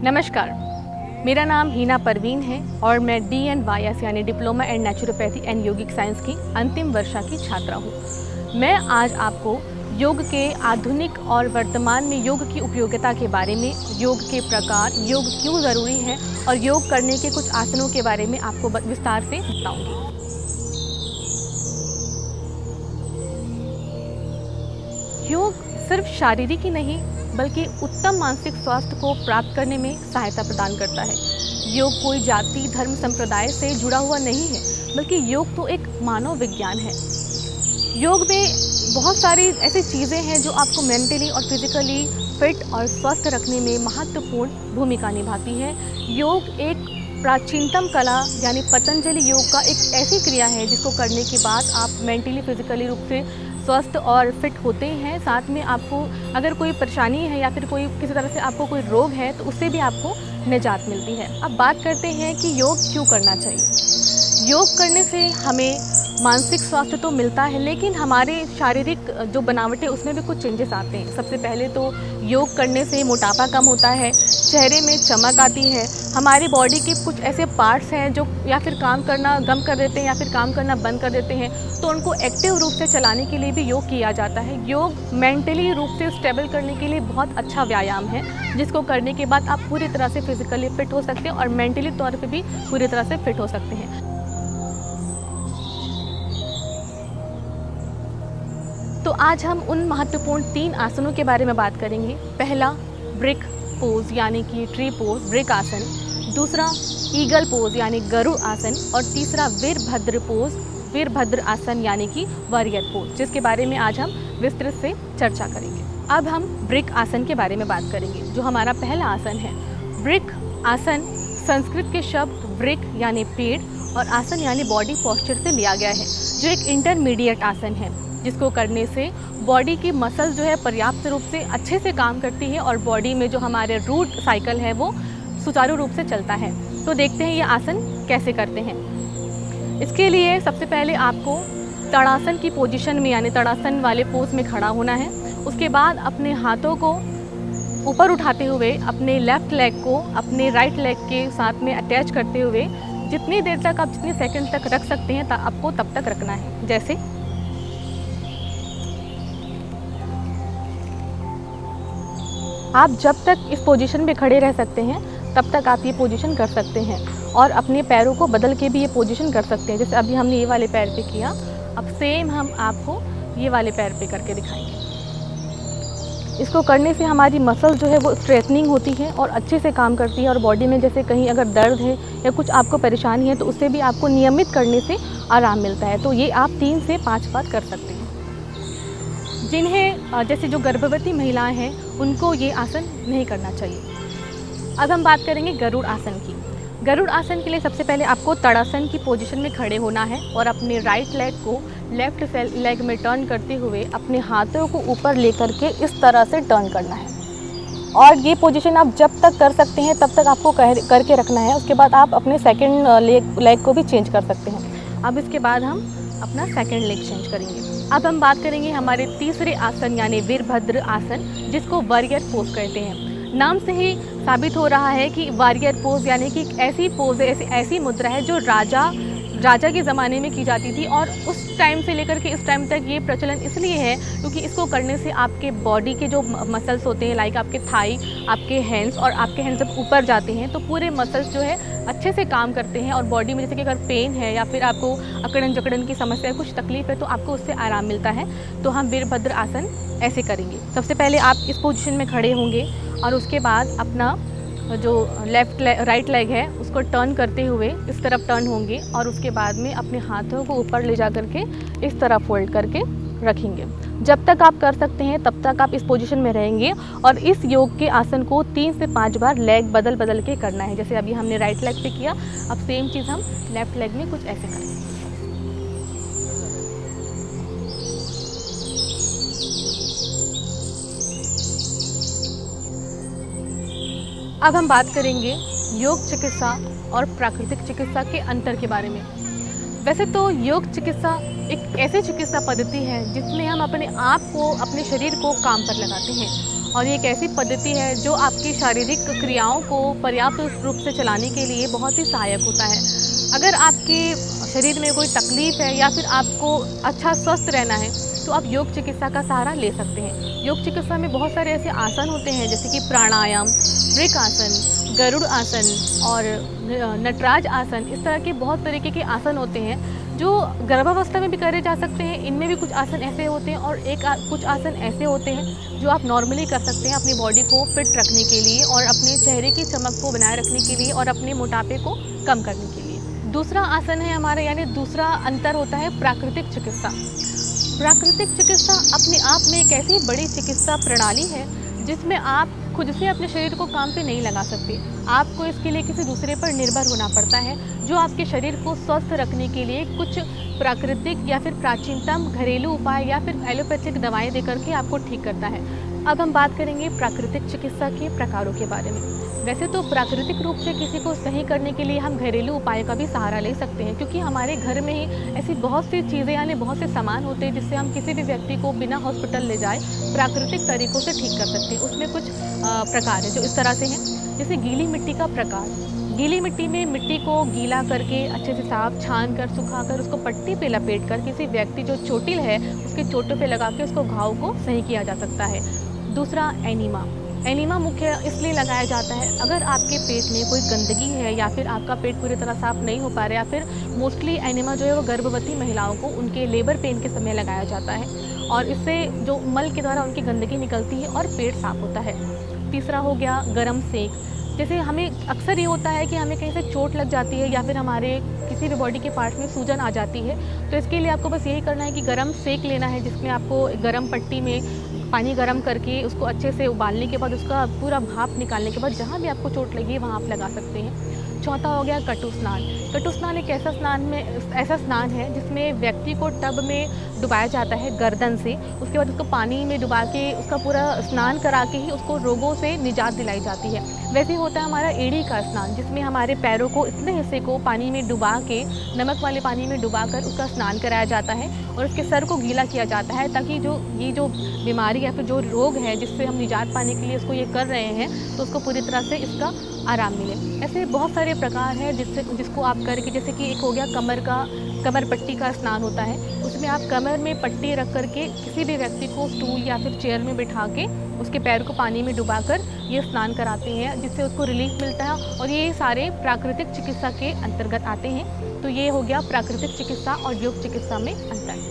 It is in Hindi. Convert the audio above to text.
नमस्कार, मेरा नाम हीना परवीन है और मैं DNYS यानी diploma and naturopathy and yogic science की अंतिम वर्षा की छात्रा हूँ। मैं आज आपको योग के आधुनिक और वर्तमान में योग की उपयोगिता के बारे में, योग के प्रकार, योग क्यों ज़रूरी है और योग करने के कुछ आसनों के बारे में आपको विस्तार से बताऊँगी। योग सिर्फ शारीरिक ही नहीं बल्कि उत्तम मानसिक स्वास्थ्य को प्राप्त करने में सहायता प्रदान करता है। योग कोई जाति, धर्म, संप्रदाय से जुड़ा हुआ नहीं है, बल्कि योग तो एक मानव विज्ञान है। योग में बहुत सारी ऐसी चीज़ें हैं जो आपको मेंटली और फिजिकली फिट और स्वस्थ रखने में महत्वपूर्ण भूमिका निभाती है। योग एक प्राचीनतम कला यानी पतंजलि योग का एक ऐसी क्रिया है जिसको करने के बाद आप मेंटली फिजिकली रूप से स्वस्थ और फिट होते हैं। साथ में आपको अगर कोई परेशानी है या फिर कोई किसी तरह से आपको कोई रोग है तो उससे भी आपको निजात मिलती है। अब बात करते हैं कि योग क्यों करना चाहिए। योग करने से हमें मानसिक स्वास्थ्य तो मिलता है, लेकिन हमारे शारीरिक जो बनावट है उसमें भी कुछ चेंजेस आते हैं। सबसे पहले तो योग करने से मोटापा कम होता है, चेहरे में चमक आती है, हमारी बॉडी के कुछ ऐसे पार्ट्स हैं जो या फिर काम करना कम कर देते हैं या फिर काम करना बंद कर देते हैं, तो उनको एक्टिव रूप से चलाने के लिए भी योग किया जाता है। योग मेंटली रूप से स्टेबल करने के लिए बहुत अच्छा व्यायाम है, जिसको करने के बाद आप पूरी तरह से फिजिकली फिट हो सकते हैं और मेंटली तौर पर भी पूरी तरह से फिट हो सकते हैं। तो आज हम उन महत्वपूर्ण 3 आसनों के बारे में बात करेंगे। पहला ब्रिक पोज यानी कि ट्री पोज, ब्रिक आसन। दूसरा ईगल पोज यानी गरुड़ आसन। और तीसरा वीरभद्र पोज, वीरभद्र आसन यानी कि वॉरियर पोज, जिसके बारे में आज हम विस्तृत से चर्चा करेंगे। अब हम ब्रिक आसन के बारे में बात करेंगे, जो हमारा पहला आसन है। ब्रिक आसन संस्कृत के शब्द ब्रिक यानी पेड़ और आसन यानी बॉडी पोस्चर से लिया गया है, जो एक इंटरमीडिएट आसन है, जिसको करने से बॉडी की मसल्स जो है पर्याप्त रूप से अच्छे से काम करती है और बॉडी में जो हमारे रूट साइकिल है वो सुचारू रूप से चलता है। तो देखते हैं ये आसन कैसे करते हैं। इसके लिए सबसे पहले आपको तड़ासन की पोजीशन में यानी तड़ासन वाले पोज में खड़ा होना है। उसके बाद अपने हाथों को ऊपर उठाते हुए अपने लेफ़्ट लेग को अपने राइट लेग के साथ में अटैच करते हुए जितनी देर तक आप जितने सेकंड तक रख सकते हैं आपको तब तक रखना है। जैसे आप जब तक इस पोजीशन में खड़े रह सकते हैं तब तक आप ये पोजीशन कर सकते हैं और अपने पैरों को बदल के भी ये पोजीशन कर सकते हैं। जैसे अभी हमने ये वाले पैर पे किया, अब सेम हम आपको ये वाले पैर पे करके दिखाएंगे। इसको करने से हमारी मसल जो है वो स्ट्रेटनिंग होती है और अच्छे से काम करती है और बॉडी में जैसे कहीं अगर दर्द है या कुछ आपको परेशानी है तो उससे भी आपको नियमित करने से आराम मिलता है। तो ये आप 3 से 5 बार कर सकते हैं। जिन्हें जैसे जो गर्भवती महिलाएं हैं उनको ये आसन नहीं करना चाहिए। अब हम बात करेंगे गरुड़ आसन की। गरुड़ आसन के लिए सबसे पहले आपको तड़ासन की पोजीशन में खड़े होना है और अपने राइट लेग को लेफ्ट लेग में टर्न करते हुए अपने हाथों को ऊपर लेकर के इस तरह से टर्न करना है। और ये पोजीशन आप जब तक कर सकते हैं तब तक आपको करके रखना है। उसके बाद आप अपने सेकेंड लेग को भी चेंज कर सकते हैं। अब इसके बाद हम अपना सेकेंड लेग चेंज करेंगे। अब हम बात करेंगे हमारे तीसरे आसन यानी वीरभद्र आसन, जिसको वॉरियर पोज कहते हैं। नाम से ही साबित हो रहा है कि वॉरियर पोज यानी कि एक ऐसी पोज है, ऐसी मुद्रा है जो राजा के ज़माने में की जाती थी और उस टाइम से लेकर के इस टाइम तक ये प्रचलन इसलिए है क्योंकि इसको करने से आपके बॉडी के जो मसल्स होते हैं, लाइक आपके थाई, आपके हैंड्स और आपके हैंड्स जब ऊपर जाते हैं तो पूरे मसल्स जो है अच्छे से काम करते हैं और बॉडी में जैसे कि अगर पेन है या फिर आपको अकड़न जकड़न की समस्या है, कुछ तकलीफ है, तो आपको उससे आराम मिलता है। तो हम वीरभद्र आसन ऐसे करेंगे। सबसे पहले आप इस पोजीशन में खड़े होंगे और उसके बाद अपना जो राइट लेग है उसको टर्न करते हुए इस तरफ टर्न होंगे और उसके बाद में अपने हाथों को ऊपर ले जा करके इस तरह फोल्ड करके रखेंगे। जब तक आप कर सकते हैं तब तक आप इस पोजीशन में रहेंगे और इस योग के आसन को 3 से 5 बार लेग बदल के करना है। जैसे अभी हमने राइट लेग पे किया, अब सेम चीज़ हम लेफ्ट लेग में कुछ ऐसे करेंगे। अब हम बात करेंगे योग चिकित्सा और प्राकृतिक चिकित्सा के अंतर के बारे में। वैसे तो योग चिकित्सा एक ऐसी चिकित्सा पद्धति है जिसमें हम अपने आप को, अपने शरीर को काम पर लगाते हैं और ये एक ऐसी पद्धति है जो आपकी शारीरिक क्रियाओं को पर्याप्त रूप से चलाने के लिए बहुत ही सहायक होता है। अगर आपके शरीर में कोई तकलीफ़ है या फिर आपको अच्छा स्वस्थ रहना है, तो आप योग चिकित्सा का सहारा ले सकते हैं। योग चिकित्सा में बहुत सारे ऐसे आसन होते हैं जैसे कि प्राणायाम, वृकासन, गरुड़ आसन और नटराज आसन। इस तरह के बहुत तरीके के आसन होते हैं जो गर्भावस्था में भी करे जा सकते हैं। इनमें भी कुछ आसन ऐसे होते हैं और कुछ आसन ऐसे होते हैं जो आप नॉर्मली कर सकते हैं अपनी बॉडी को फिट रखने के लिए और अपने चेहरे की चमक को बनाए रखने के लिए और अपने मोटापे को कम करने के लिए। दूसरा आसन है हमारा, यानी दूसरा अंतर होता है प्राकृतिक चिकित्सा। प्राकृतिक चिकित्सा अपने आप में एक ऐसी बड़ी चिकित्सा प्रणाली है जिसमें आप खुद से अपने शरीर को काम पे नहीं लगा सकते। आपको इसके लिए किसी दूसरे पर निर्भर होना पड़ता है जो आपके शरीर को स्वस्थ रखने के लिए कुछ प्राकृतिक या फिर प्राचीनतम घरेलू उपाय या फिर एलोपैथिक दवाएं देकर के आपको ठीक करता है। अब हम बात करेंगे प्राकृतिक चिकित्सा के प्रकारों के बारे में। वैसे तो प्राकृतिक रूप से किसी को सही करने के लिए हम घरेलू उपाय का भी सहारा ले सकते हैं, क्योंकि हमारे घर में ही ऐसी बहुत सी चीज़ें यानी बहुत से सामान होते हैं जिससे हम किसी भी व्यक्ति को बिना हॉस्पिटल ले जाए प्राकृतिक तरीक़ों से ठीक कर सकते हैं। उसमें कुछ प्रकार है जो इस तरह से हैं, जैसे गीली मिट्टी का प्रकार। गीली मिट्टी में मिट्टी को गीला करके अच्छे से साफ छान कर सुखा कर उसको पट्टी पे लपेट कर किसी व्यक्ति जो चोटिल है उसके चोटों पे लगा के उसको घाव को सही किया जा सकता है। दूसरा एनीमा। एनीमा मुख्य इसलिए लगाया जाता है अगर आपके पेट में कोई गंदगी है या फिर आपका पेट पूरी तरह साफ़ नहीं हो पा रहा, या फिर मोस्टली एनीमा जो है वो गर्भवती महिलाओं को उनके लेबर पेन के समय लगाया जाता है और इससे जो मल के द्वारा उनकी गंदगी निकलती है और पेट साफ होता है। तीसरा हो गया गरम सेक। जैसे हमें अक्सर ये होता है कि हमें कहीं से चोट लग जाती है या फिर हमारे किसी भी बॉडी के पार्ट में सूजन आ जाती है, तो इसके लिए आपको बस यही करना है कि गरम सेक लेना है, जिसमें आपको गरम पट्टी में पानी गरम करके उसको अच्छे से उबालने के बाद उसका पूरा भाप निकालने के बाद जहाँ भी आपको चोट लगी है वहाँ आप लगा सकते हैं। चौथा हो गया कटु स्नान। कटु स्नान एक ऐसा स्नान है जिसमें व्यक्ति को टब में डुबाया जाता है गर्दन से, उसके बाद उसको पानी में डुबा के उसका पूरा स्नान करा के ही उसको रोगों से निजात दिलाई जाती है। वैसे ही होता है हमारा एड़ी का स्नान, जिसमें हमारे पैरों को इतने हिस्से को पानी में डुबा के नमक वाले पानी में डुबा कर उसका स्नान कराया जाता है और उसके सर को गीला किया जाता है, ताकि ये जो बीमारी या फिर जो रोग है जिससे हम निजात पाने के लिए इसको ये कर रहे हैं तो उसको पूरी तरह से इसका आराम मिले। ऐसे बहुत सारे प्रकार हैं जिसको आप करके, जैसे कि एक हो गया कमर पट्टी का स्नान होता है। उसमें आप कमर में पट्टी रख करके किसी भी व्यक्ति को स्टूल या फिर चेयर में बिठा के उसके पैर को पानी में डुबाकर ये स्नान कराते हैं, जिससे उसको रिलीफ मिलता है और ये सारे प्राकृतिक चिकित्सा के अंतर्गत आते हैं। तो ये हो गया प्राकृतिक चिकित्सा और योग चिकित्सा में अंतर।